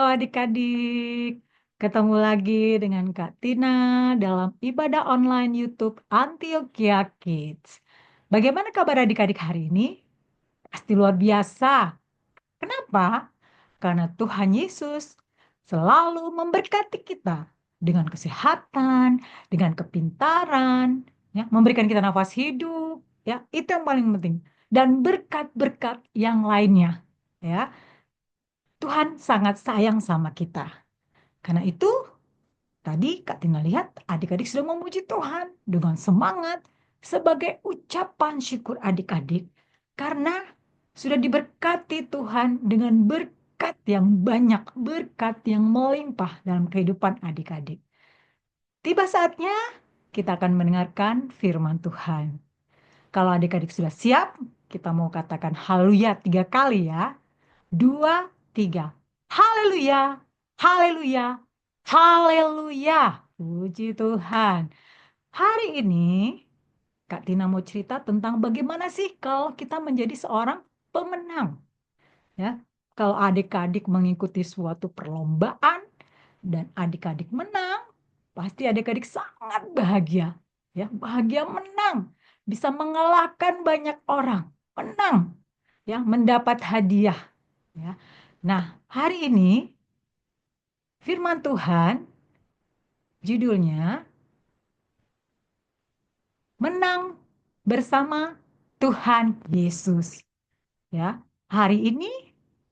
adik-adik, ketemu lagi dengan Kak Tina dalam ibadah online YouTube Antioquia Kids. Bagaimana kabar adik-adik hari ini? Pasti luar biasa. Kenapa? Karena Tuhan Yesus selalu memberkati kita dengan kesehatan, dengan kepintaran, ya, memberikan kita nafas hidup, ya, itu yang paling penting. Dan berkat-berkat yang lainnya, ya. Tuhan sangat sayang sama kita. Karena itu, tadi Kak Tina lihat adik-adik sudah memuji Tuhan dengan semangat sebagai ucapan syukur adik-adik karena sudah diberkati Tuhan dengan berkat yang banyak, berkat yang melimpah dalam kehidupan adik-adik. Tiba saatnya kita akan mendengarkan firman Tuhan. Kalau adik-adik sudah siap, kita mau katakan haleluya 3 kali ya. 2, 3. Haleluya, haleluya, haleluya. Puji Tuhan. Hari ini Kak Tina mau cerita tentang bagaimana sih kalau kita menjadi seorang pemenang. Ya, kalau adik-adik mengikuti suatu perlombaan dan adik-adik menang, pasti adik-adik sangat bahagia. Ya, bahagia menang, bisa mengalahkan banyak orang, menang, ya, mendapat hadiah. Ya. Nah, hari ini firman Tuhan judulnya Menang bersama Tuhan Yesus. Ya, hari ini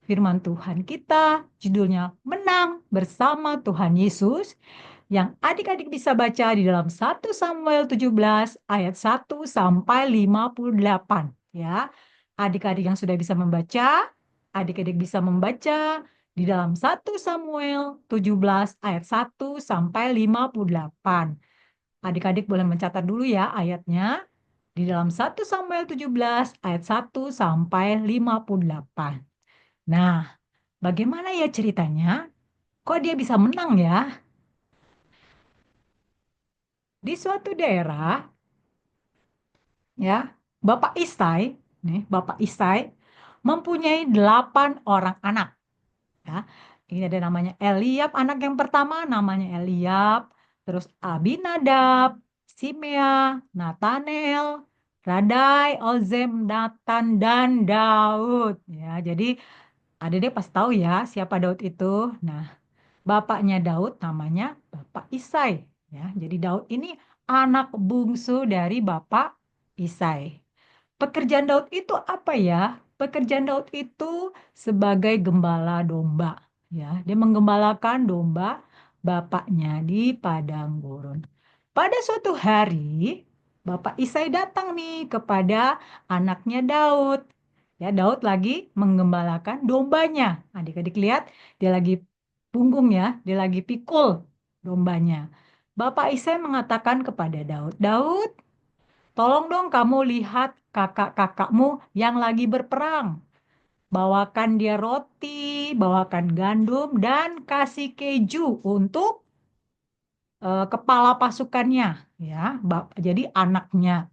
firman Tuhan kita judulnya Menang bersama Tuhan Yesus yang adik-adik bisa baca di dalam 1 Samuel 17 ayat 1 sampai 58 ya. Adik-adik yang sudah bisa membaca, adik-adik bisa membaca di dalam 1 Samuel 17 ayat 1 sampai 58. Adik-adik boleh mencatat dulu ya ayatnya di dalam 1 Samuel 17 ayat 1 sampai 58. Nah, bagaimana ya ceritanya? Kok dia bisa menang ya? Di suatu daerah, ya, Bapak Isai mempunyai 8 orang anak. Ya, ini ada namanya Eliab, anak yang pertama namanya Eliab, terus Abinadab, Simea, Natanel, Radai, Ozem, Natan, dan Daud. Ya, jadi adik-adik pasti tahu ya siapa Daud itu. Nah, bapaknya Daud namanya Bapak Isai. Ya, jadi Daud ini anak bungsu dari Bapak Isai. Pekerjaan Daud itu apa ya? Pekerjaan Daud itu sebagai gembala domba. Ya, dia menggembalakan domba bapaknya di padang gurun. Pada suatu hari, Bapak Isai datang nih kepada anaknya Daud. Ya, Daud lagi menggembalakan dombanya. Adik-adik lihat, dia lagi punggung ya, dia lagi pikul dombanya. Bapak Isai mengatakan kepada Daud, Daud, tolong dong kamu lihat kakak-kakakmu yang lagi berperang. Bawakan dia roti, bawakan gandum, dan kasih keju untuk kepala pasukannya. Ya, jadi anaknya.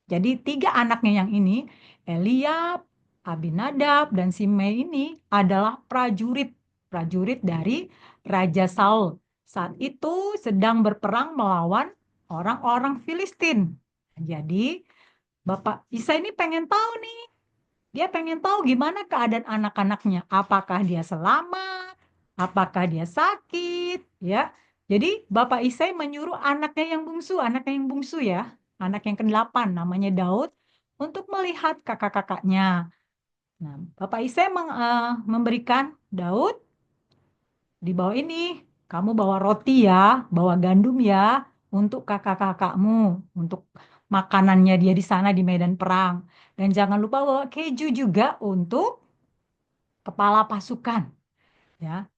Jadi 3 anaknya yang ini, Eliab, Abinadab, dan Simei ini adalah prajurit dari Raja Saul. Saat itu sedang berperang melawan orang-orang Filistin. Jadi Bapak Isa ini pengen tahu nih, dia pengen tahu gimana keadaan anak-anaknya. Apakah dia selamat? Apakah dia sakit? Ya. Jadi Bapak Isai menyuruh anaknya yang bungsu ya, anak yang ke-8 namanya Daud untuk melihat kakak-kakaknya. Nah, Bapak Isai memberikan Daud di bawah ini, kamu bawa roti ya, bawa gandum ya untuk kakak-kakakmu, untuk makanannya dia di sana di medan perang. Dan jangan lupa bawa keju juga untuk kepala pasukan. Ya,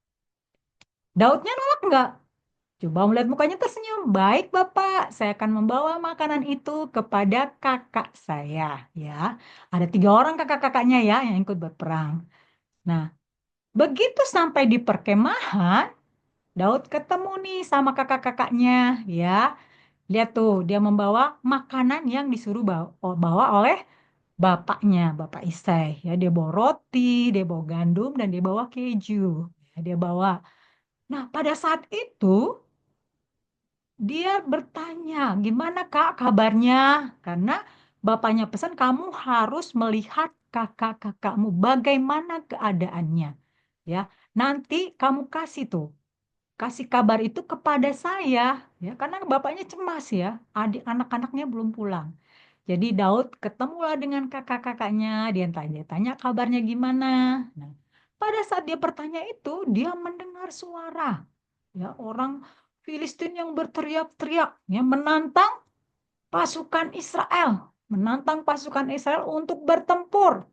Daudnya nolak nggak? Coba melihat mukanya tersenyum. Baik Bapak, saya akan membawa makanan itu kepada kakak saya. Ya, ada 3 orang kakak-kakaknya ya yang ikut berperang. Nah, begitu sampai di perkemahan, Daud ketemu nih sama kakak-kakaknya. Ya, lihat tuh dia membawa makanan yang disuruh bawa oleh bapaknya, Bapak Isai. Ya, dia bawa roti, dia bawa gandum, dan dia bawa keju. Dia bawa. Nah, pada saat itu dia bertanya, gimana Kak kabarnya? Karena bapaknya pesan kamu harus melihat kakak-kakakmu, bagaimana keadaannya. Ya, nanti kamu kasih tuh, kasih kabar itu kepada saya, ya, karena bapaknya cemas ya, adik anak-anaknya belum pulang. Jadi Daud ketemulah dengan kakak-kakaknya, dia tanya-tanya kabarnya gimana. Nah, pada saat dia bertanya itu, dia mendengar suara, ya, orang Filistin yang berteriak-teriak, ya, menantang pasukan Israel untuk bertempur.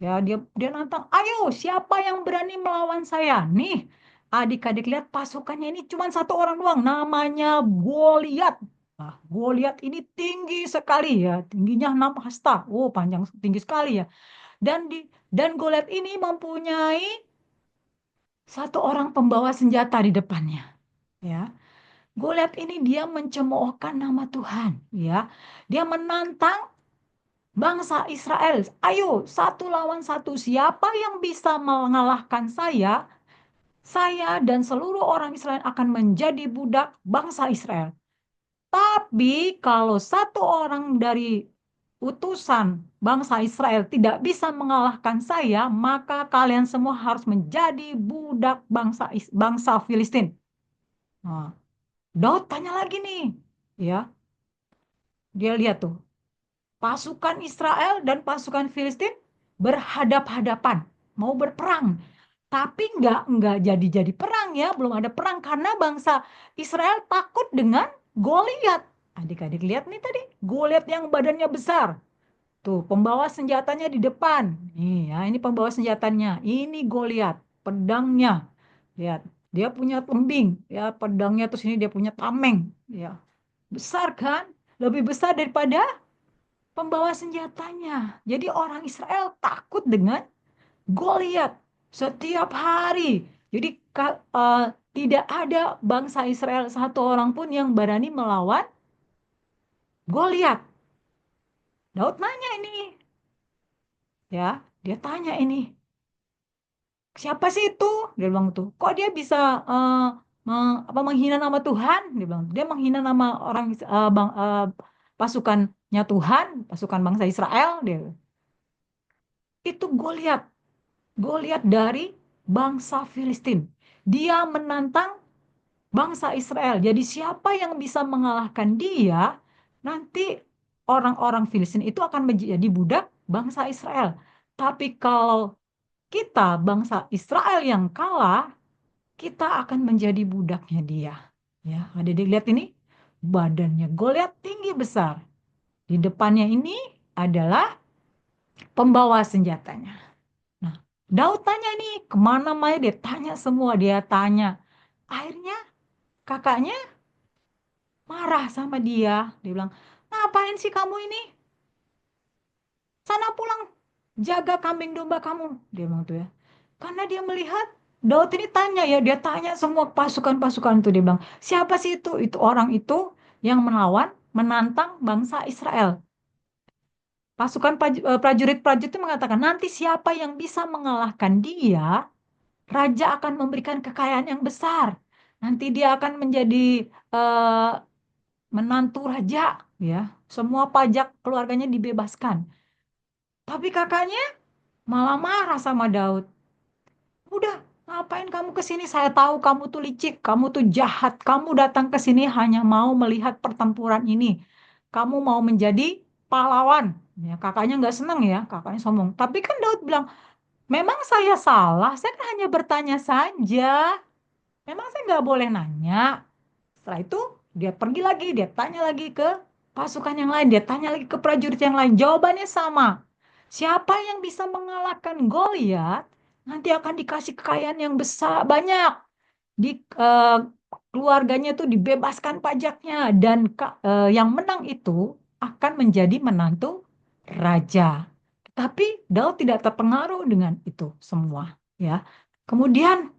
Ya, dia nantang, ayo siapa yang berani melawan saya? Nih, adik-adik lihat pasukannya ini cuma satu orang doang, namanya Goliat. Nah, Goliat ini tinggi sekali ya, tingginya 6 hasta. Oh, panjang tinggi sekali ya. Dan Goliat ini mempunyai satu orang pembawa senjata di depannya. Ya, Goliat ini dia mencemoohkan nama Tuhan. Ya, dia menantang bangsa Israel. Ayo, satu lawan satu. Siapa yang bisa mengalahkan saya? Saya dan seluruh orang Israel akan menjadi budak bangsa Israel. Tapi kalau satu orang dari utusan bangsa Israel tidak bisa mengalahkan saya, maka kalian semua harus menjadi budak bangsa Filistin. Nah, Daud tanya lagi nih, ya, dia lihat tuh pasukan Israel dan pasukan Filistin berhadap-hadapan, mau berperang. Tapi nggak jadi perang ya, belum ada perang karena bangsa Israel takut dengan Goliat. Adik-adik lihat nih tadi, Goliat yang badannya besar. Tuh, pembawa senjatanya di depan. Nih ya, ini pembawa senjatanya. Ini Goliat, pedangnya. Lihat, dia punya tembing, ya, pedangnya terus ini dia punya tameng, ya. Besar kan? Lebih besar daripada pembawa senjatanya. Jadi orang Israel takut dengan Goliat setiap hari. Jadi tidak ada bangsa Israel satu orang pun yang berani melawan Goliat. Daud nanya ini, ya, dia tanya ini, siapa sih itu? Dia bilang tuh, kok dia bisa menghina nama Tuhan? Dia bilang, dia menghina nama orang pasukannya Tuhan, pasukan bangsa Israel. Dia itu Goliat. Goliat dari bangsa Filistin. Dia menantang bangsa Israel. Jadi siapa yang bisa mengalahkan dia, nanti orang-orang Filistin itu akan menjadi budak bangsa Israel. Tapi kalau kita bangsa Israel yang kalah, kita akan menjadi budaknya dia. Ya, ada dilihat ini, badannya Goliat tinggi besar. Di depannya ini adalah pembawa senjatanya. Nah, Daud tanya nih, kemana Maya? Dia tanya semua, dia tanya. Akhirnya kakaknya marah sama dia. Dia bilang, ngapain sih kamu ini? Sana pulang, jaga kambing domba kamu. Dia bilang tuh ya. Karena dia melihat Daud ini tanya ya, dia tanya semua pasukan-pasukan itu. Dia bilang, siapa sih itu? Itu orang itu yang melawan, menantang bangsa Israel. Pasukan prajurit-prajurit itu mengatakan, nanti siapa yang bisa mengalahkan dia, raja akan memberikan kekayaan yang besar. Nanti dia akan menjadi eh, menantu raja, ya. Semua pajak keluarganya dibebaskan. Tapi kakaknya malah marah sama Daud. Udah, ngapain kamu ke sini? Saya tahu kamu tuh licik, kamu tuh jahat. Kamu datang ke sini hanya mau melihat pertempuran ini. Kamu mau menjadi pahlawan. Ya, kakaknya nggak senang ya, kakaknya sombong. Tapi kan Daud bilang, memang saya salah, saya kan hanya bertanya saja. Memang saya nggak boleh nanya. Setelah itu dia pergi lagi, dia tanya lagi ke pasukan yang lain, dia tanya lagi ke prajurit yang lain. Jawabannya sama. Siapa yang bisa mengalahkan Goliat nanti akan dikasih kekayaan yang besar banyak. Di keluarganya tuh dibebaskan pajaknya dan yang menang itu akan menjadi menantu raja. Tapi Daud tidak terpengaruh dengan itu semua, ya. Kemudian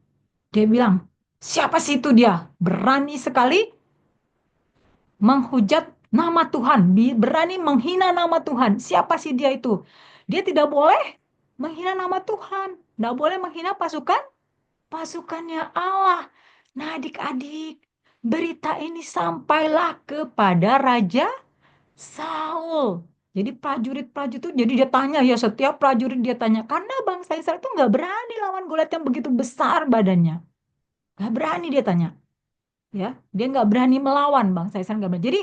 dia bilang, siapa sih itu dia? Berani sekali menghujat nama Tuhan, berani menghina nama Tuhan. Siapa sih dia itu? Dia tidak boleh menghina nama Tuhan, tidak boleh menghina pasukan pasukannya Allah. Nah, adik-adik, berita ini sampailah kepada Raja Saul. Jadi prajurit-prajurit itu, jadi dia tanya ya, setiap prajurit dia tanya. Karena bangsa Israel itu nggak berani lawan Goliat yang begitu besar badannya. Nggak berani dia tanya. Ya, dia nggak berani melawan bangsa Israel nggak berani. Jadi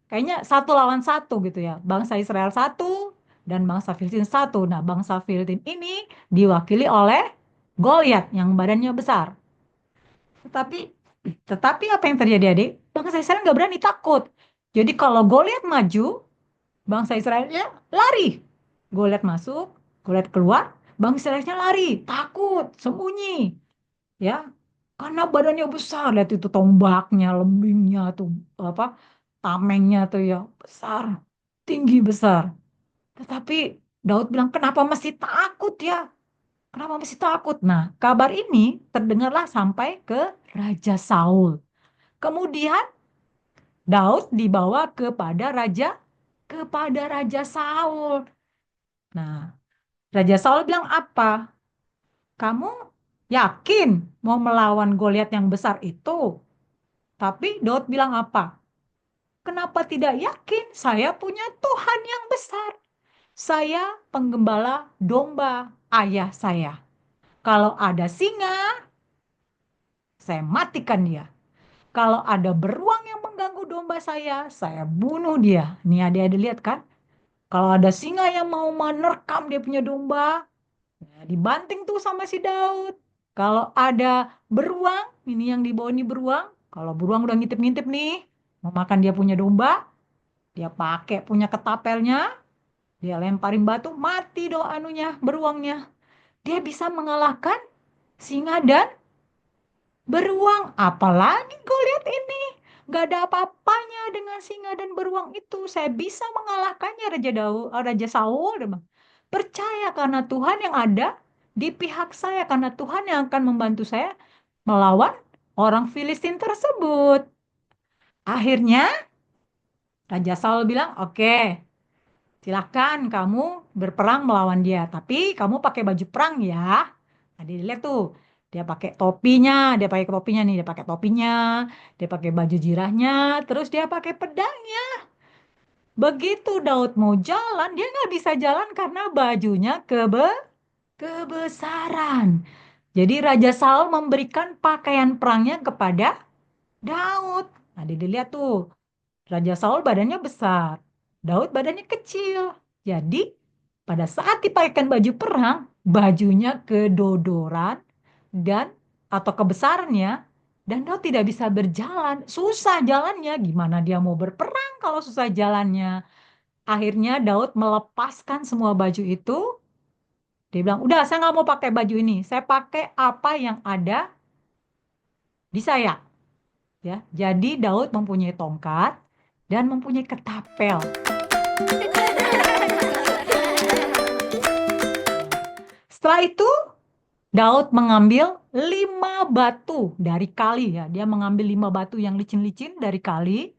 kayaknya satu lawan satu gitu ya. Bangsa Israel satu dan bangsa Filistin satu. Nah, bangsa Filistin ini diwakili oleh Goliat yang badannya besar. Tetapi tetapi apa yang terjadi, adik? Bangsa Israel nggak berani, takut. Jadi kalau Goliat maju, bangsa Israelnya lari. Goliat masuk, Goliat keluar, bangsa Israelnya lari, takut, sembunyi. Ya, karena badannya besar, lihat itu tombaknya, lembingnya tuh, apa, tamengnya tuh ya besar, tinggi besar. Tetapi Daud bilang, kenapa mesti takut ya? Kenapa mesti takut? Nah, kabar ini terdengarlah sampai ke Raja Saul. Kemudian Daud dibawa kepada Raja Saul. Nah, Raja Saul bilang apa? Kamu yakin mau melawan Goliat yang besar itu? Tapi Daud bilang apa? Kenapa tidak yakin? Saya punya Tuhan yang besar. Saya penggembala domba ayah saya. Kalau ada singa, saya matikan dia. Kalau ada beruang yang mengganggu domba saya bunuh dia. Nih adik-adik lihat kan? Kalau ada singa yang mau menerkam dia punya domba, ya dibanting tuh sama si Daud. Kalau ada beruang, ini yang dibawa nih beruang. Kalau beruang udah ngintip-ngintip nih, mau makan dia punya domba, dia pakai punya ketapelnya, dia lemparin batu, mati do anunya, beruangnya. Dia bisa mengalahkan singa dan beruang. Apalagi Goliat ini. Gak ada apa-apanya dengan singa dan beruang itu. Saya bisa mengalahkannya, Raja Saul. Dia bilang, percaya karena Tuhan yang ada di pihak saya. Karena Tuhan yang akan membantu saya melawan orang Filistin tersebut. Akhirnya Raja Saul bilang, oke, silakan kamu berperang melawan dia. Tapi kamu pakai baju perang ya. Nah, dilihat tuh, dia pakai topinya nih, dia pakai topinya, dia pakai baju jirahnya, terus dia pakai pedangnya. Begitu Daud mau jalan, dia nggak bisa jalan karena bajunya kebesaran. Jadi Raja Saul memberikan pakaian perangnya kepada Daud. Nah, dilihat tuh, Raja Saul badannya besar, Daud badannya kecil. Jadi pada saat dipakaikan baju perang, bajunya kedodoran dan atau kebesarannya, dan Daud tidak bisa berjalan, susah jalannya. Gimana dia mau berperang kalau susah jalannya? Akhirnya Daud melepaskan semua baju itu. Dia bilang, udah saya nggak mau pakai baju ini, saya pakai apa yang ada di saya. Ya, jadi Daud mempunyai tongkat dan mempunyai ketapel. Setelah itu Daud mengambil 5 batu dari kali ya. Dia mengambil 5 batu yang licin-licin dari kali.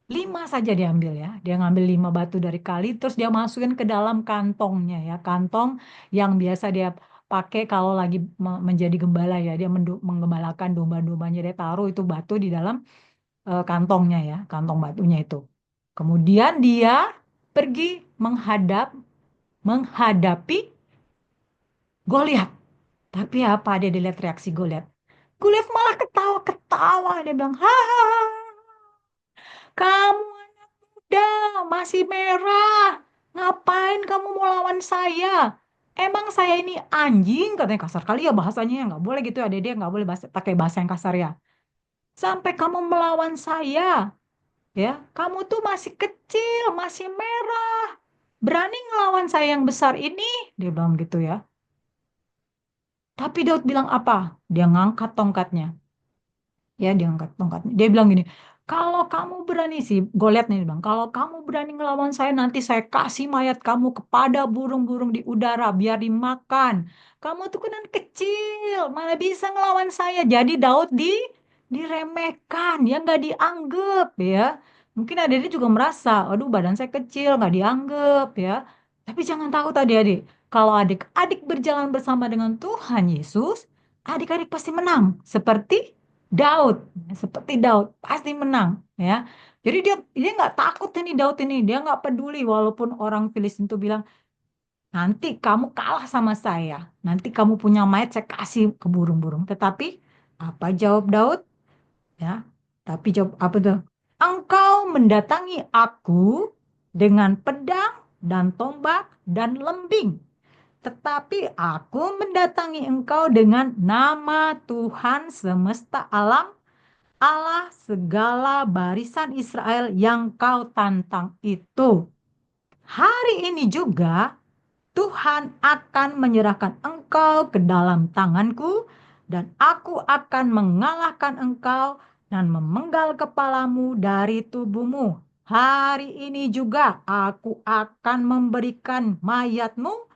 5 saja diambil ya. Dia ngambil 5 batu dari kali, terus dia masukin ke dalam kantongnya ya. Kantong yang biasa dia pakai kalau lagi menjadi gembala ya. Dia menggembalakan domba-dombanya. Dia taruh itu batu di dalam kantongnya ya. Kantong batunya itu. Kemudian dia pergi menghadapi Goliat. Tapi apa dia dilihat reaksi Goliat? Goliat malah ketawa-ketawa. Dia bilang, hahaha, kamu anak muda, masih merah. Ngapain kamu mau lawan saya? Emang saya ini anjing? Katanya kasar kali ya bahasanya. Nggak boleh gitu ya, Dede. Nggak boleh pakai bahasa yang kasar ya. Sampai kamu melawan saya. Ya, kamu tuh masih kecil, masih merah. Berani ngelawan saya yang besar ini? Dia bilang gitu ya. Tapi Daud bilang apa? Dia ngangkat tongkatnya. Ya, dia angkat tongkatnya. Dia bilang gini, kalau kamu berani sih, Goliat nih bang, kalau kamu berani ngelawan saya, nanti saya kasih mayat kamu kepada burung-burung di udara biar dimakan. Kamu tuh kan kecil, mana bisa ngelawan saya. Jadi Daud diremehkan, ya nggak dianggap ya. Mungkin adik-adik juga merasa, aduh badan saya kecil, nggak dianggap ya. Tapi jangan takut adik-adik. Kalau adik-adik berjalan bersama dengan Tuhan Yesus, adik-adik pasti menang. Seperti Daud pasti menang, ya. Jadi dia nggak takut ini Daud ini, dia nggak peduli walaupun orang Filistin itu bilang, nanti kamu kalah sama saya, nanti kamu punya mayat saya kasih ke burung-burung. Tetapi apa jawab Daud? Ya, tapi jawab apa tuh? Engkau mendatangi aku dengan pedang dan tombak dan lembing. Tetapi aku mendatangi engkau dengan nama Tuhan semesta alam, Allah segala barisan Israel yang kau tantang itu. Hari ini juga Tuhan akan menyerahkan engkau ke dalam tanganku, dan aku akan mengalahkan engkau dan memenggal kepalamu dari tubuhmu. Hari ini juga aku akan memberikan mayatmu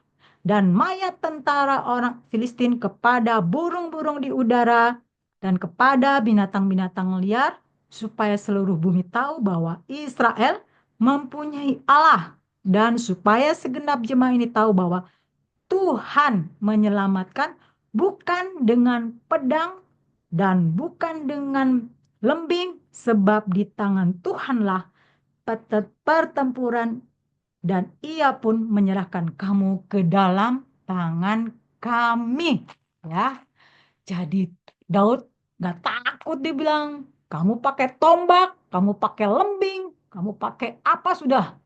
dan mayat tentara orang Filistin kepada burung-burung di udara dan kepada binatang-binatang liar, supaya seluruh bumi tahu bahwa Israel mempunyai Allah, dan supaya segenap jemaah ini tahu bahwa Tuhan menyelamatkan bukan dengan pedang dan bukan dengan lembing, sebab di tangan Tuhanlah pertempuran, dan ia pun menyerahkan kamu ke dalam tangan kami. Ya, jadi Daud gak takut, dibilang kamu pakai tombak, kamu pakai lembing, kamu pakai apa sudah.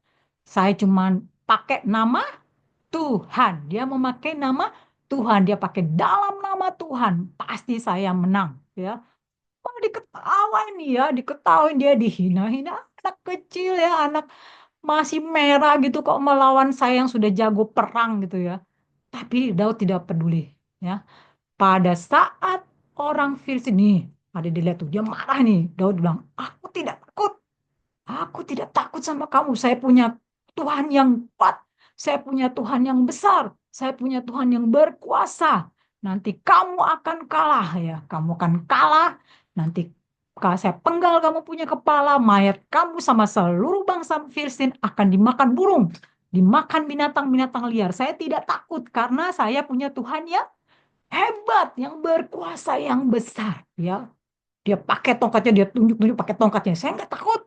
Saya cuman pakai nama Tuhan. Dia memakai nama Tuhan, dia pakai dalam nama Tuhan, pasti saya menang. Ya, malah diketawain ya, diketawain, dia dihina-hina, anak kecil ya, anak masih merah gitu kok melawan saya yang sudah jago perang gitu ya. Tapi Daud tidak peduli, ya. Pada saat orang Filistin nih, ada dilihat tuh, dia marah nih. Daud bilang, aku tidak takut. Aku tidak takut sama kamu. Saya punya Tuhan yang kuat. Saya punya Tuhan yang besar. Saya punya Tuhan yang berkuasa. Nanti kamu akan kalah ya. Kamu akan kalah. Nanti kalau saya penggal kamu punya kepala, mayat kamu sama seluruh bangsa Filistin akan dimakan burung, dimakan binatang-binatang liar. Saya tidak takut karena saya punya Tuhan yang hebat, yang berkuasa, yang besar. Ya, dia pakai tongkatnya, dia tunjuk-tunjuk pakai tongkatnya. Saya nggak takut.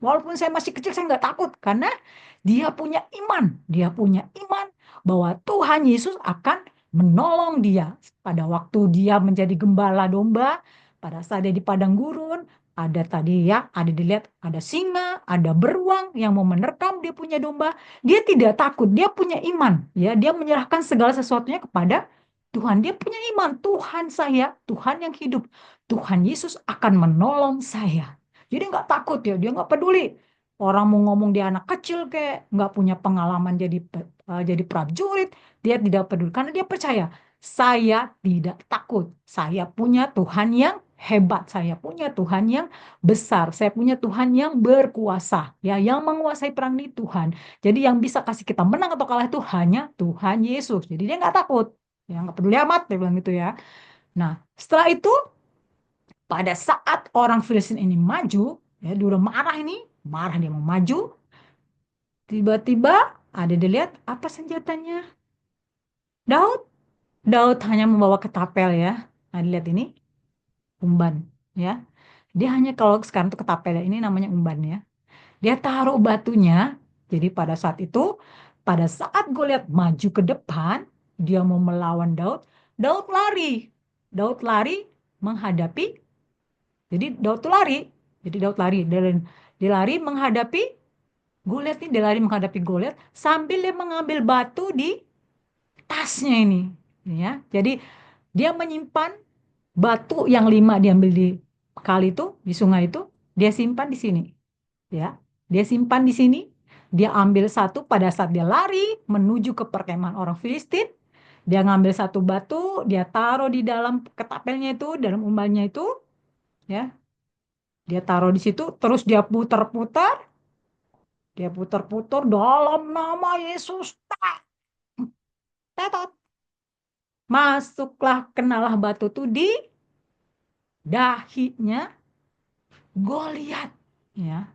Walaupun saya masih kecil, saya nggak takut karena dia punya iman. Dia punya iman bahwa Tuhan Yesus akan menolong dia pada waktu dia menjadi gembala domba, pada saat dia di padang gurun. Ada tadi ya, ada dilihat ada singa, ada beruang yang mau menerkam dia punya domba. Dia tidak takut, dia punya iman. Ya, dia menyerahkan segala sesuatunya kepada Tuhan. Dia punya iman, Tuhan saya, Tuhan yang hidup. Tuhan Yesus akan menolong saya. Jadi nggak takut ya, dia nggak peduli. Orang mau ngomong dia anak kecil kayak nggak punya pengalaman jadi prajurit, dia tidak peduli karena dia percaya saya tidak takut. Saya punya Tuhan yang hebat, saya punya Tuhan yang besar, saya punya Tuhan yang berkuasa, ya, yang menguasai perang di Tuhan. Jadi yang bisa kasih kita menang atau kalah itu hanya Tuhan Yesus. Jadi dia nggak takut, ya nggak peduli amat dia bilang gitu ya. Nah, setelah itu pada saat orang Filistin ini maju, ya, dia udah marah ini, marah dia mau maju, tiba-tiba ada dilihat apa senjatanya? Daud, Daud hanya membawa ketapel ya. Nah, dilihat ini umban, ya. Dia hanya kalau sekarang tuh ketapel ya, ini namanya umban ya. Dia taruh batunya. Jadi pada saat itu, pada saat Goliat maju ke depan, dia mau melawan Daud, Daud lari. Daud lari menghadapi. Jadi Daud tuh lari. Jadi Daud lari dan dia lari menghadapi Goliat nih, dia lari menghadapi Goliat sambil dia mengambil batu di tasnya ini, ya. Jadi dia menyimpan batu yang 5 diambil di kali itu, di sungai itu, dia simpan di sini, ya. Dia simpan di sini, dia ambil satu pada saat dia lari menuju ke perkemahan orang Filistin, dia ngambil satu batu, dia taruh di dalam ketapelnya itu, dalam umbannya itu, ya. Dia taruh di situ, terus dia putar-putar, dalam nama Yesus. Tetot. Masuklah, kenalah batu itu di dahinya Goliat. Ya.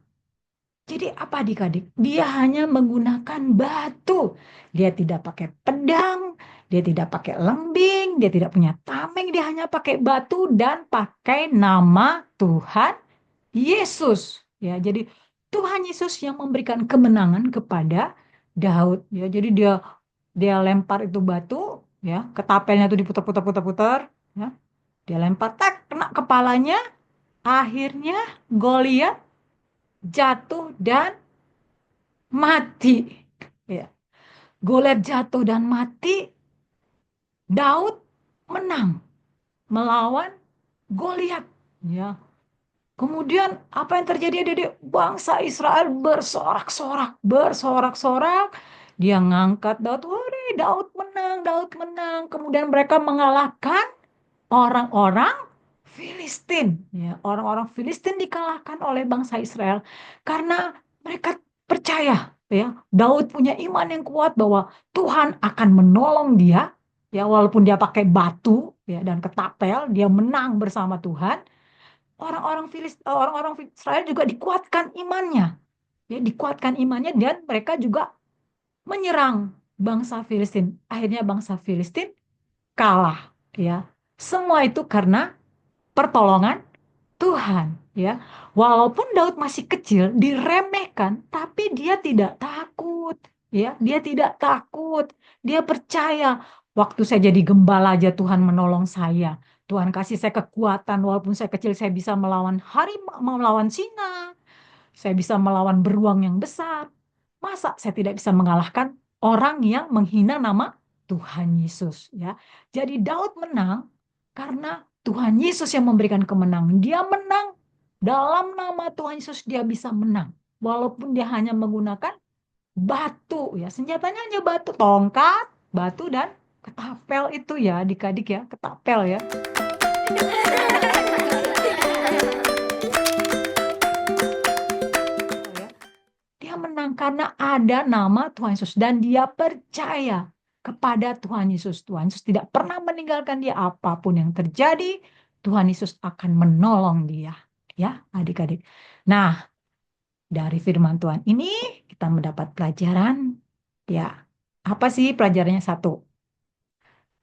Jadi apa adik-adik? Dia hanya menggunakan batu. Dia tidak pakai pedang, Dia tidak pakai lembing, dia tidak punya tameng, dia hanya pakai batu dan pakai nama Tuhan Yesus. Ya, jadi Tuhan Yesus yang memberikan kemenangan kepada Daud. Ya, jadi dia dia lempar itu batu, ya, ketapelnya itu diputar-putar-putar-putar, ya. Dia lempar, tak, kena kepalanya, akhirnya Goliat jatuh dan mati. Ya. Goliat jatuh dan mati, Daud menang melawan Goliat. Ya. Kemudian apa yang terjadi, adik-adik? Bangsa Israel bersorak-sorak, bersorak-sorak. Dia ngangkat Daud, "Wih, Daud menang, Daud menang." Kemudian mereka mengalahkan orang-orang Filistin. Ya, orang-orang Filistin dikalahkan oleh bangsa Israel karena mereka percaya, ya, Daud punya iman yang kuat bahwa Tuhan akan menolong dia, ya, walaupun dia pakai batu, ya, dan ketapel, dia menang bersama Tuhan. Orang-orang Israel juga dikuatkan imannya, ya, dikuatkan imannya, dan mereka juga menyerang bangsa Filistin. Akhirnya bangsa Filistin kalah, ya. Semua itu karena pertolongan Tuhan, ya. Walaupun Daud masih kecil, diremehkan, tapi dia tidak takut, ya. Dia tidak takut. Dia percaya, waktu saya jadi gembala aja Tuhan menolong saya. Tuhan kasih saya kekuatan, walaupun saya kecil saya bisa melawan harimau, melawan singa, saya bisa melawan beruang yang besar. Masa saya tidak bisa mengalahkan orang yang menghina nama Tuhan Yesus, ya. Jadi Daud menang karena Tuhan Yesus yang memberikan kemenangan. Dia menang dalam nama Tuhan Yesus, dia bisa menang. Walaupun dia hanya menggunakan batu, ya. Senjatanya hanya batu, tongkat, batu, dan ketapel itu, ya, adik-adik, ya, ketapel, ya. Dia menang karena ada nama Tuhan Yesus dan dia percaya kepada Tuhan Yesus. Tuhan Yesus tidak pernah meninggalkan dia, apapun yang terjadi, Tuhan Yesus akan menolong dia. Ya, adik-adik. Nah, dari firman Tuhan ini kita mendapat pelajaran. Ya, apa sih pelajarannya? Satu,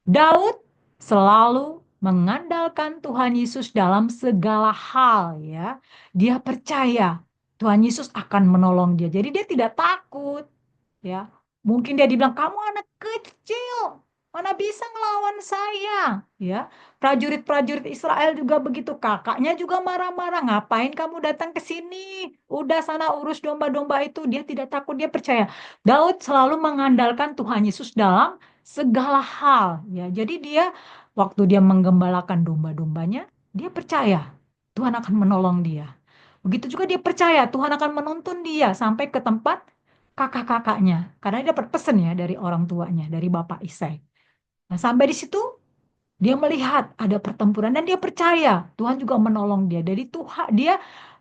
Daud selalu mengandalkan Tuhan Yesus dalam segala hal, ya. Dia percaya Tuhan Yesus akan menolong dia. Jadi dia tidak takut, ya. Mungkin dia dibilang, "Kamu anak kecil, mana bisa ngelawan saya?" Ya. Prajurit-prajurit Israel juga begitu, kakaknya juga marah-marah, "Ngapain kamu datang ke sini? Udah sana urus domba-domba itu." Dia tidak takut, dia percaya. Daud selalu mengandalkan Tuhan Yesus dalam segala hal, ya. Jadi dia waktu dia menggembalakan domba-dombanya, dia percaya Tuhan akan menolong dia. Begitu juga dia percaya Tuhan akan menuntun dia sampai ke tempat kakak-kakaknya. Karena dia dapat pesan, ya, dari orang tuanya, dari Bapak Isai. Nah, sampai di situ dia melihat ada pertempuran dan dia percaya Tuhan juga menolong dia. Jadi Tuhan,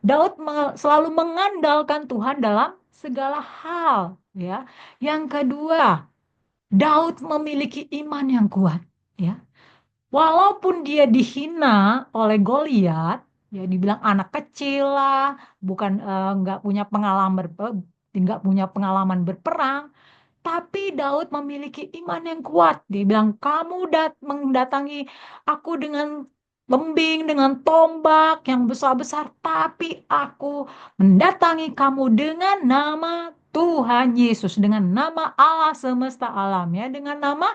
Daud selalu mengandalkan Tuhan dalam segala hal, ya. Yang kedua, Daud memiliki iman yang kuat, ya. Walaupun dia dihina oleh Goliat, ya, dibilang anak kecil lah, bukan nggak punya pengalaman nggak punya pengalaman berperang, tapi Daud memiliki iman yang kuat. Dia bilang, "Kamu mendatangi aku dengan lembing, dengan tombak yang besar-besar, tapi aku mendatangi kamu dengan nama Tuhan Yesus, dengan nama Allah semesta alam, ya, dengan nama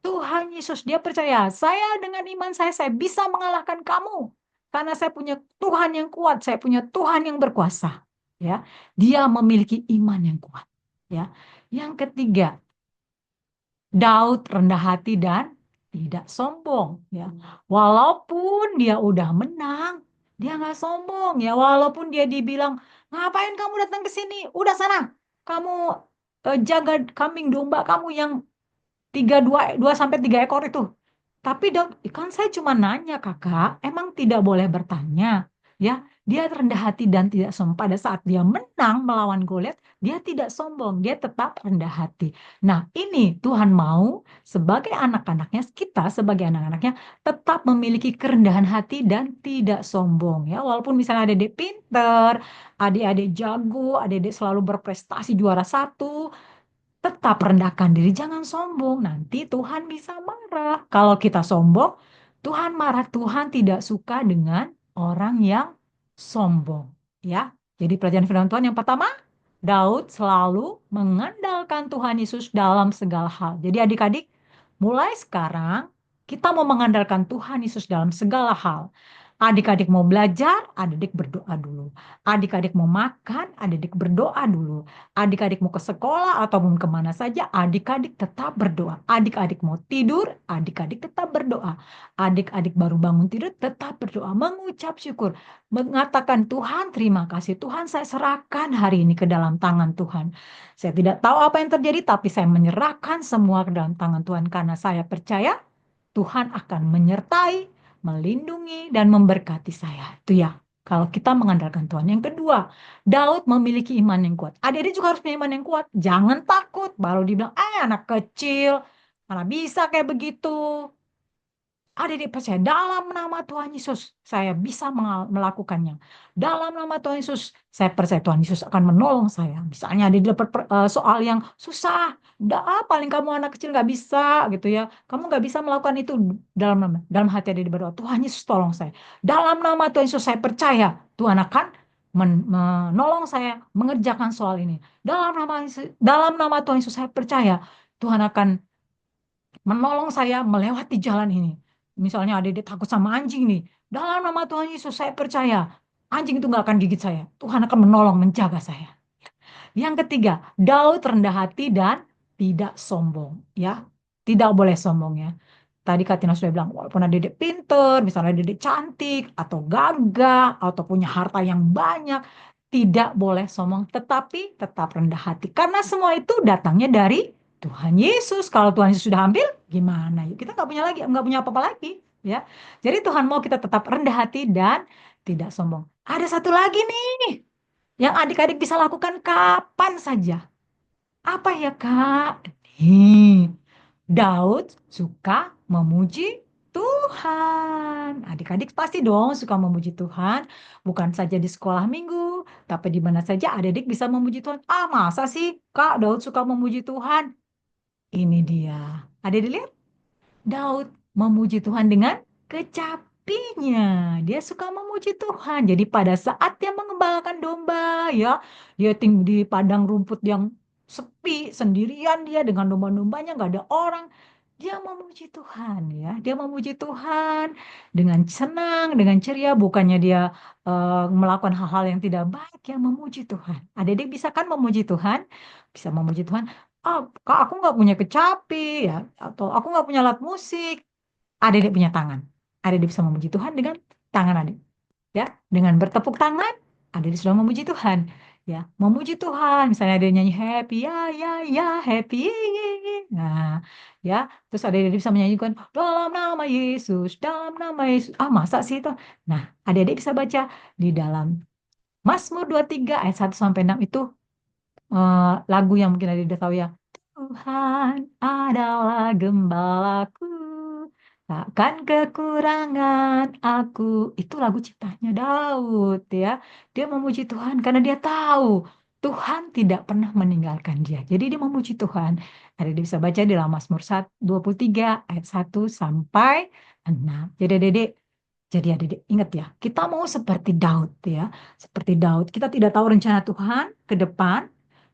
Tuhan Yesus." Dia percaya, saya dengan iman saya bisa mengalahkan kamu. Karena saya punya Tuhan yang kuat, saya punya Tuhan yang berkuasa. Ya, dia memiliki iman yang kuat. Ya, yang ketiga, Daud rendah hati dan tidak sombong. Ya, walaupun dia udah menang, dia nggak sombong. Ya, walaupun dia dibilang, "Ngapain kamu datang ke sini? Udah sana, kamu jaga kambing domba kamu yang dua sampai 3 ekor itu." Tapi dok, kan saya cuma nanya kakak, emang tidak boleh bertanya, ya? Dia rendah hati dan tidak sombong. Pada saat dia menang melawan Goliat, dia tidak sombong, dia tetap rendah hati. Nah, ini Tuhan mau sebagai anak-anaknya, kita sebagai anak-anaknya tetap memiliki kerendahan hati dan tidak sombong, ya. Walaupun misalnya adik-adik pinter, adik-adik jago, adik-adik selalu berprestasi juara satu, tetap rendahkan diri, jangan sombong. Nanti Tuhan bisa marah. Kalau kita sombong, Tuhan marah. Tuhan tidak suka dengan orang yang sombong. Ya, jadi pelajaran firman Tuhan yang pertama, Daud selalu mengandalkan Tuhan Yesus dalam segala hal. Jadi adik-adik, mulai sekarang kita mau mengandalkan Tuhan Yesus dalam segala hal. Adik-adik mau belajar, adik-adik berdoa dulu. Adik-adik mau makan, adik-adik berdoa dulu. Adik-adik mau ke sekolah ataupun kemana saja, adik-adik tetap berdoa. Adik-adik mau tidur, adik-adik tetap berdoa. Adik-adik baru bangun tidur, tetap berdoa. Mengucap syukur. Mengatakan, Tuhan terima kasih. Tuhan saya serahkan hari ini ke dalam tangan Tuhan. Saya tidak tahu apa yang terjadi, tapi saya menyerahkan semua ke dalam tangan Tuhan. Karena saya percaya Tuhan akan menyertai, melindungi, dan memberkati saya. Itu ya. Kalau kita mengandalkan Tuhan. Yang kedua, Daud memiliki iman yang kuat. Adik-adik juga harus punya iman yang kuat. Jangan takut. Baru dibilang, anak kecil. Mana bisa kayak begitu. Adik-adik percaya dalam nama Tuhan Yesus saya bisa melakukannya. Dalam nama Tuhan Yesus saya percaya Tuhan Yesus akan menolong saya. Misalnya ada dapat soal yang susah, paling kamu anak kecil nggak bisa gitu ya. Kamu nggak bisa melakukan itu dalam hati adik berdoa. Tuhan Yesus tolong saya. Dalam nama Tuhan Yesus saya percaya Tuhan akan menolong saya mengerjakan soal ini. Dalam nama Tuhan Yesus saya percaya Tuhan akan menolong saya melewati jalan ini. Misalnya adik-adik takut sama anjing nih. Dalam nama Tuhan Yesus saya percaya anjing itu nggak akan gigit saya. Tuhan akan menolong menjaga saya. Yang ketiga, Daud rendah hati dan tidak sombong. Ya, tidak boleh sombong ya. Tadi Katina sudah bilang, walaupun adik-adik pinter, misalnya adik-adik cantik, atau gagah, atau punya harta yang banyak, tidak boleh sombong, tetapi tetap rendah hati. Karena semua itu datangnya dari Tuhan Yesus. Kalau Tuhan Yesus sudah ambil, gimana? Kita nggak punya lagi, nggak punya apa-apa lagi, ya. Jadi Tuhan mau kita tetap rendah hati dan tidak sombong. Ada satu lagi nih, yang adik-adik bisa lakukan kapan saja. Apa ya, Kak? Nih, Daud suka memuji Tuhan. Adik-adik pasti dong suka memuji Tuhan. Bukan saja di sekolah minggu, tapi di mana saja adik-adik bisa memuji Tuhan. Ah, masa sih Kak Daud suka memuji Tuhan? Ini dia. Adik-adik lihat, Daud memuji Tuhan dengan kecapinya. Dia suka memuji Tuhan. Jadi pada saat dia mengembalakan domba, ya, dia di padang rumput yang sepi, sendirian dia dengan domba-dombanya, nggak ada orang. Dia memuji Tuhan, ya. Dia memuji Tuhan dengan senang, dengan ceria. Bukannya dia melakukan hal-hal yang tidak baik, ya, memuji Tuhan. Adik-adik bisa kan memuji Tuhan? Bisa memuji Tuhan. Oh, Kak, aku nggak punya kecapi ya, atau aku nggak punya alat musik. Adik punya tangan. Adik bisa memuji Tuhan dengan tangan adik. Ya, dengan bertepuk tangan, adik sudah memuji Tuhan. Ya, memuji Tuhan. Misalnya ada nyanyi happy ya ya ya happy. Ye, ye, ye. Nah, ya, terus adik bisa menyanyikan dalam nama Yesus, dalam nama Yesus. Ah, masa sih itu? Nah, adik bisa baca di dalam Mazmur 23 ayat 1 sampai 6 itu lagu yang mungkin ada udah tahu ya. Tuhan adalah gembalaku, takkan kekurangan aku. Itu lagu ciptanya Daud ya. Dia memuji Tuhan karena dia tahu Tuhan tidak pernah meninggalkan dia. Jadi dia memuji Tuhan. Ada dia bisa baca di dalam Mazmur 23 ayat 1 sampai 6. Jadi adik ingat ya, kita mau seperti Daud ya. Seperti Daud, kita tidak tahu rencana Tuhan ke depan,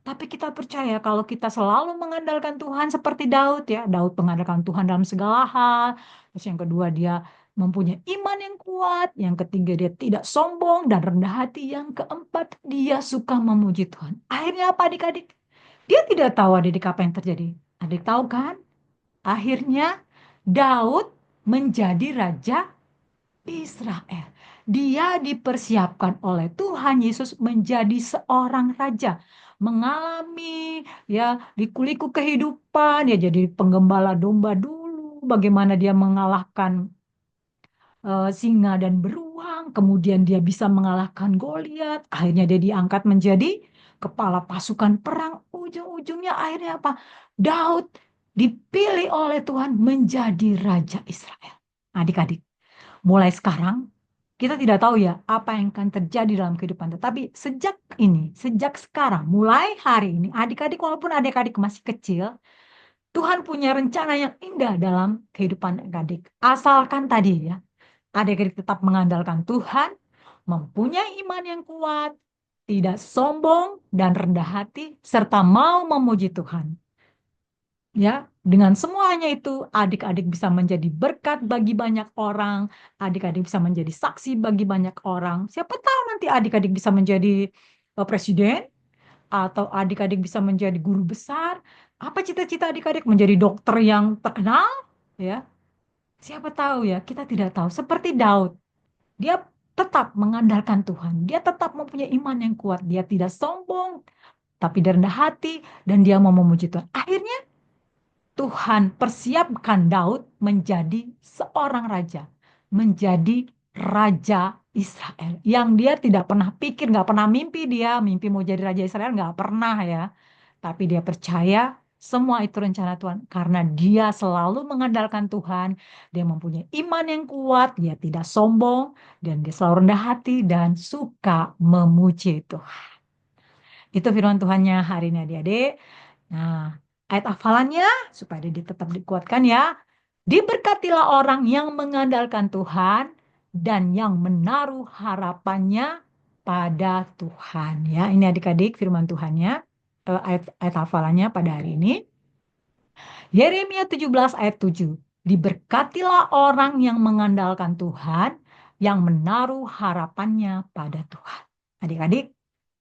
tapi kita percaya kalau kita selalu mengandalkan Tuhan seperti Daud ya. Daud mengandalkan Tuhan dalam segala hal. Terus yang kedua dia mempunyai iman yang kuat. Yang ketiga dia tidak sombong dan rendah hati. Yang keempat dia suka memuji Tuhan. Akhirnya apa adik-adik? Dia tidak tahu adik-adik apa yang terjadi. Adik tahu kan? Akhirnya Daud menjadi raja Israel. Dia dipersiapkan oleh Tuhan Yesus menjadi seorang raja, mengalami ya liku-liku kehidupan, ya jadi penggembala domba dulu, bagaimana dia mengalahkan singa dan beruang, kemudian dia bisa mengalahkan Goliat, akhirnya dia diangkat menjadi kepala pasukan perang, ujung-ujungnya akhirnya apa? Daud dipilih oleh Tuhan menjadi raja Israel. Adik-adik, mulai sekarang Kita tidak tahu ya apa yang akan terjadi dalam kehidupan. Tetapi sejak sekarang, mulai hari ini, adik-adik walaupun adik-adik masih kecil, Tuhan punya rencana yang indah dalam kehidupan adik-adik. Asalkan tadi ya, adik-adik tetap mengandalkan Tuhan, mempunyai iman yang kuat, tidak sombong dan rendah hati, serta mau memuji Tuhan. Ya, dengan semuanya itu adik-adik bisa menjadi berkat bagi banyak orang, adik-adik bisa menjadi saksi bagi banyak orang. Siapa tahu nanti adik-adik bisa menjadi presiden atau adik-adik bisa menjadi guru besar. Apa cita-cita adik-adik menjadi dokter yang terkenal? Ya, siapa tahu ya, kita tidak tahu. Seperti Daud, dia tetap mengandalkan Tuhan. Dia tetap mempunyai iman yang kuat. Dia tidak sombong, tapi dia rendah hati dan dia mau memuji Tuhan. Akhirnya Tuhan persiapkan Daud menjadi seorang raja, menjadi raja Israel, yang dia tidak pernah pikir, nggak pernah mimpi dia mimpi mau jadi raja Israel, nggak pernah ya. Tapi dia percaya semua itu rencana Tuhan karena dia selalu mengandalkan Tuhan. Dia mempunyai iman yang kuat, dia tidak sombong, dan dia selalu rendah hati dan suka memuji Tuhan. Itu firman Tuhannya hari ini adik-adik. Nah, ayat hafalannya supaya dia tetap dikuatkan ya. Diberkatilah orang yang mengandalkan Tuhan dan yang menaruh harapannya pada Tuhan. Ya, ini adik-adik firman Tuhannya, ayat hafalannya pada hari ini. Yeremia 17 ayat 7. Diberkatilah orang yang mengandalkan Tuhan, yang menaruh harapannya pada Tuhan. Adik-adik,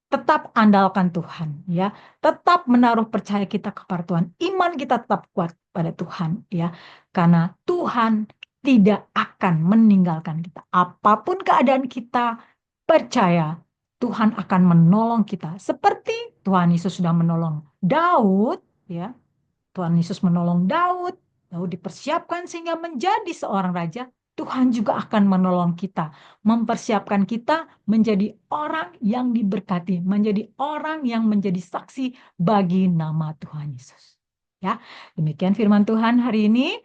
tetap andalkan Tuhan ya, tetap menaruh percaya kita kepada Tuhan, iman kita tetap kuat pada Tuhan ya, karena Tuhan tidak akan meninggalkan kita apapun keadaan kita. Percaya Tuhan akan menolong kita seperti Tuhan Yesus sudah menolong Daud ya. Tuhan Yesus menolong Daud. Daud dipersiapkan sehingga menjadi seorang raja. Tuhan juga akan menolong kita, mempersiapkan kita menjadi orang yang diberkati, menjadi orang yang menjadi saksi bagi nama Tuhan Yesus. Ya, demikian firman Tuhan hari ini.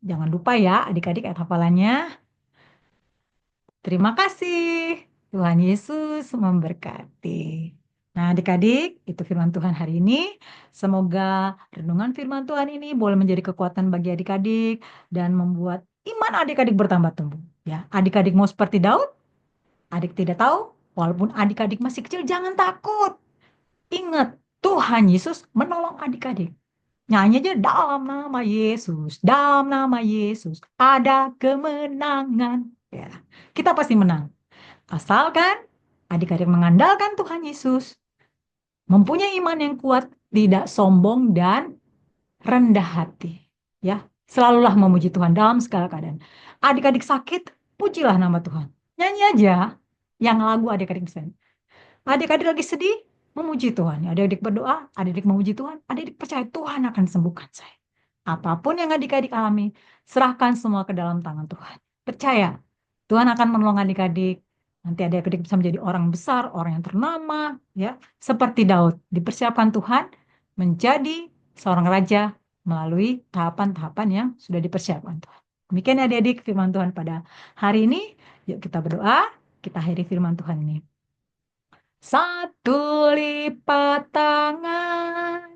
Jangan lupa ya adik-adik ayat hafalannya. Terima kasih. Tuhan Yesus memberkati. Nah, adik-adik, itu firman Tuhan hari ini. Semoga renungan firman Tuhan ini boleh menjadi kekuatan bagi adik-adik dan membuat iman adik-adik bertambah tumbuh. Ya, adik-adik mau seperti Daud? Adik tidak tahu? Walaupun adik-adik masih kecil, jangan takut. Ingat, Tuhan Yesus menolong adik-adik. Nyanyi aja dalam nama Yesus, dalam nama Yesus ada kemenangan. Ya, kita pasti menang. Asalkan adik-adik mengandalkan Tuhan Yesus, mempunyai iman yang kuat, tidak sombong dan rendah hati. Ya, selalulah memuji Tuhan dalam segala keadaan. Adik-adik sakit, pujilah nama Tuhan. Nyanyi aja yang lagu adik-adik bisa. Adik-adik lagi sedih, memuji Tuhan. Adik-adik berdoa, adik-adik memuji Tuhan, adik-adik percaya Tuhan akan sembuhkan saya. Apapun yang adik-adik alami, serahkan semua ke dalam tangan Tuhan. Percaya, Tuhan akan menolong adik-adik. Nanti adik-adik bisa menjadi orang besar, orang yang ternama, ya, seperti Daud. Dipersiapkan Tuhan menjadi seorang raja melalui tahapan-tahapan yang sudah dipersiapkan Tuhan. Demikian adik-adik firman Tuhan pada hari ini. Yuk kita berdoa, kita akhiri firman Tuhan ini. Satu lipat tangan,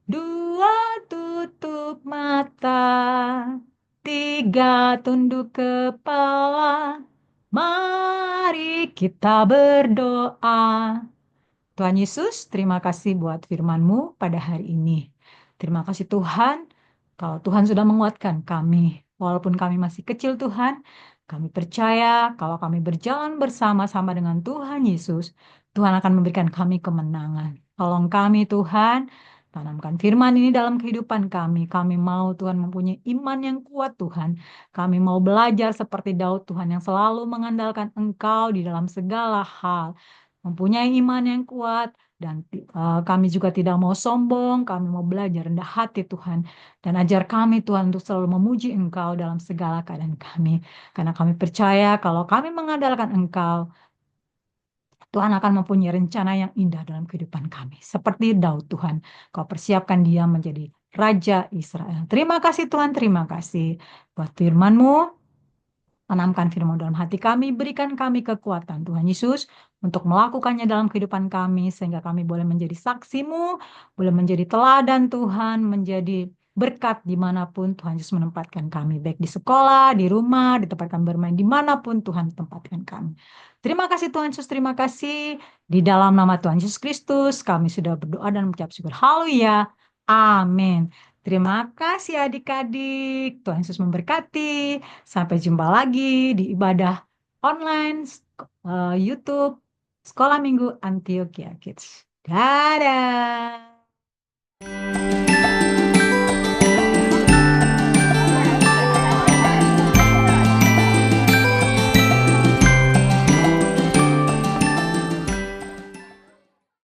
dua tutup mata, tiga tunduk kepala. Mari kita berdoa. Tuhan Yesus, terima kasih buat firman-Mu pada hari ini. Terima kasih Tuhan, kalau Tuhan sudah menguatkan kami. Walaupun kami masih kecil Tuhan, kami percaya kalau kami berjalan bersama-sama dengan Tuhan Yesus, Tuhan akan memberikan kami kemenangan. Tolong kami Tuhan, tanamkan firman ini dalam kehidupan kami. Kami mau Tuhan mempunyai iman yang kuat Tuhan. Kami mau belajar seperti Daud Tuhan yang selalu mengandalkan Engkau di dalam segala hal. Mempunyai iman yang kuat dan kami juga tidak mau sombong, kami mau belajar rendah hati Tuhan dan ajar kami Tuhan untuk selalu memuji Engkau dalam segala keadaan kami. Karena kami percaya kalau kami mengandalkan Engkau, Tuhan akan mempunyai rencana yang indah dalam kehidupan kami. Seperti Daud Tuhan, Kau persiapkan dia menjadi Raja Israel. Terima kasih Tuhan, terima kasih buat firman-Mu. Tanamkan firman dalam hati kami, berikan kami kekuatan Tuhan Yesus untuk melakukannya dalam kehidupan kami, sehingga kami boleh menjadi saksi-Mu, boleh menjadi teladan Tuhan, menjadi berkat dimanapun Tuhan Yesus menempatkan kami, baik di sekolah, di rumah, di tempat kami bermain, dimanapun Tuhan tempatkan kami. Terima kasih Tuhan Yesus, terima kasih. Di dalam nama Tuhan Yesus Kristus, kami sudah berdoa dan mengucap syukur. Haleluya. Amin. Terima kasih adik-adik. Tuhan Yesus memberkati. Sampai jumpa lagi di ibadah online YouTube Sekolah Minggu Antioquia Kids. Dadah.